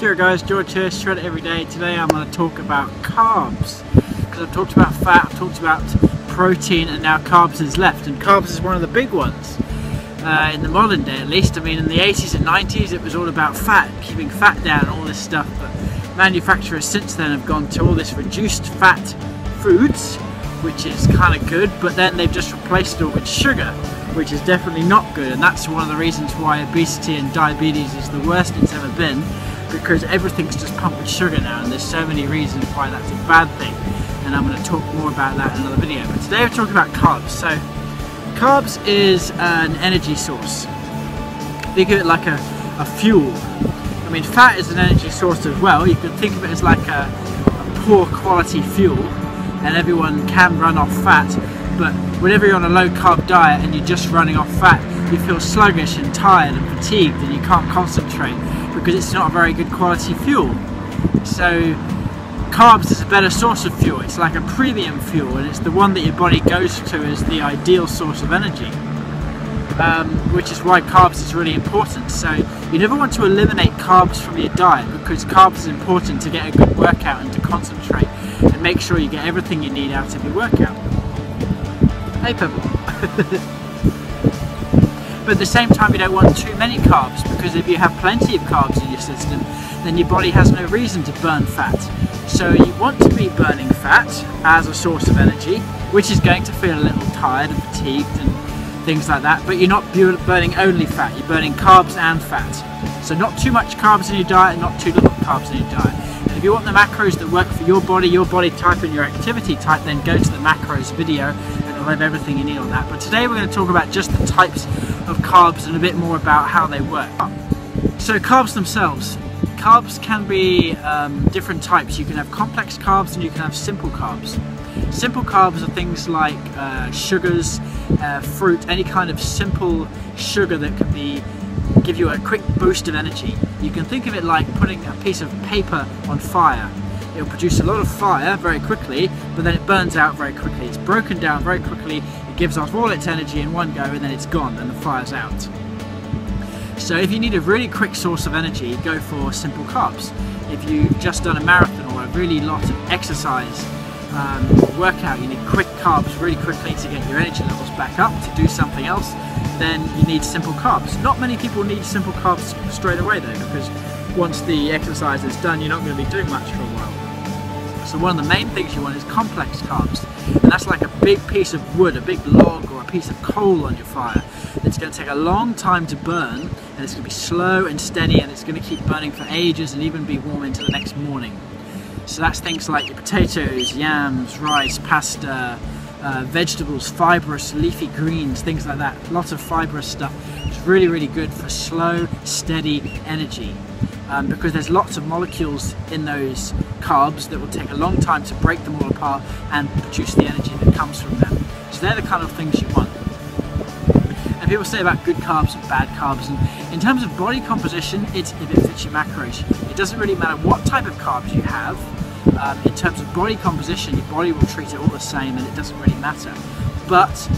Dear guys, George here, Shred It Every Day. Today I'm going to talk about carbs, because I've talked about fat, I've talked about protein, and now carbs is left. And carbs is one of the big ones in the modern day, at least. I mean, in the 80s and 90s it was all about fat, keeping fat down, all this stuff, but manufacturers since then have gone to all this reduced fat foods, which is kind of good, but then they've just replaced it all with sugar, which is definitely not good. And that's one of the reasons why obesity and diabetes is the worst it's ever been, because everything's just pumped with sugar now, and there's so many reasons why that's a bad thing, and I'm going to talk more about that in another video. But today we're talking about carbs. So carbs is an energy source. Think of it like a fuel. I mean, fat is an energy source as well. You could think of it as like a poor quality fuel, and everyone can run off fat, but whenever you're on a low carb diet and you're just running off fat, you feel sluggish and tired and fatigued, and you can't concentrate because it's not a very good quality fuel. So carbs is a better source of fuel. It's like a premium fuel, and it's the one that your body goes to as the ideal source of energy, which is why carbs is really important. So you never want to eliminate carbs from your diet, because carbs is important to get a good workout and to concentrate and make sure you get everything you need out of your workout. Hey Pebble. But at the same time, you don't want too many carbs, because if you have plenty of carbs in your system, then your body has no reason to burn fat. So you want to be burning fat as a source of energy, which is going to feel a little tired and fatigued and things like that, but you're not burning only fat, you're burning carbs and fat. So not too much carbs in your diet, not too little carbs in your diet. And if you want the macros that work for your body type and your activity type, then go to the macros video, and it'll have everything you need on that. But today we're going to talk about just the types of carbs and a bit more about how they work. So carbs themselves. Carbs can be different types. You can have complex carbs and you can have simple carbs. Simple carbs are things like sugars, fruit, any kind of simple sugar that can give you a quick boost of energy. You can think of it like putting a piece of paper on fire. It'll produce a lot of fire very quickly, but then it burns out very quickly. It's broken down very quickly, it gives off all its energy in one go, and then it's gone and the fire's out. So if you need a really quick source of energy, go for simple carbs. If you've just done a marathon or a really lot of exercise workout, you need quick carbs really quickly to get your energy levels back up to do something else, then you need simple carbs. Not many people need simple carbs straight away though, because once the exercise is done, you're not going to be doing much for a while. So one of the main things you want is complex carbs, and that's like a big piece of wood, a big log or a piece of coal on your fire. It's going to take a long time to burn, and it's going to be slow and steady, and it's going to keep burning for ages and even be warm into the next morning. So that's things like your potatoes, yams, rice, pasta, vegetables, fibrous, leafy greens, things like that. Lots of fibrous stuff. It's really, really good for slow, steady energy. Because there's lots of molecules in those carbs that will take a long time to break them all apart and produce the energy that comes from them. So they're the kind of things you want. And people say about good carbs and bad carbs, and in terms of body composition, it's if it fits your macros. It doesn't really matter what type of carbs you have. In terms of body composition, your body will treat it all the same, and it doesn't really matter. But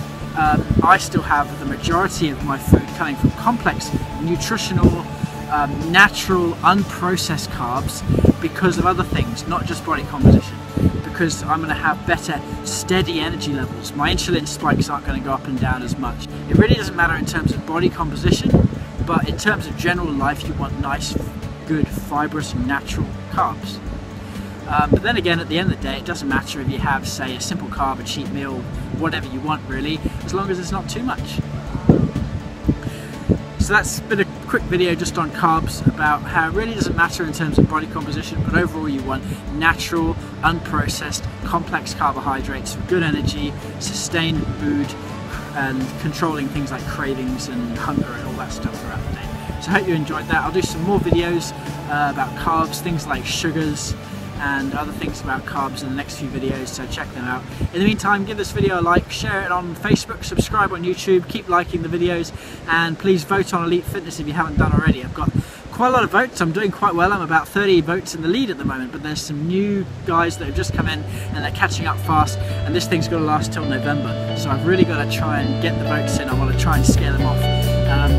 I still have the majority of my food coming from complex, nutritional, natural, unprocessed carbs, because of other things, not just body composition, because I'm going to have better steady energy levels. My insulin spikes aren't going to go up and down as much. It really doesn't matter in terms of body composition, but in terms of general life, you want nice, good, fibrous, natural carbs. But then again, at the end of the day, it doesn't matter if you have, say, a simple carb, a cheat meal, whatever you want really, as long as it's not too much. So that's been a quick video just on carbs, about how it really doesn't matter in terms of body composition, but overall you want natural, unprocessed, complex carbohydrates for good energy, sustained mood, and controlling things like cravings and hunger and all that stuff throughout the day. So I hope you enjoyed that. I'll do some more videos about carbs, things like sugars, and other things about carbs in the next few videos, so check them out. In the meantime, give this video a like, share it on Facebook, subscribe on YouTube, keep liking the videos, and please vote on Elite Fitness if you haven't done already. I've got quite a lot of votes, I'm doing quite well, I'm about 30 votes in the lead at the moment, but there's some new guys that have just come in and they're catching up fast, and this thing's got to last till November, so I've really got to try and get the votes in. I want to try and scare them off,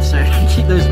so keep those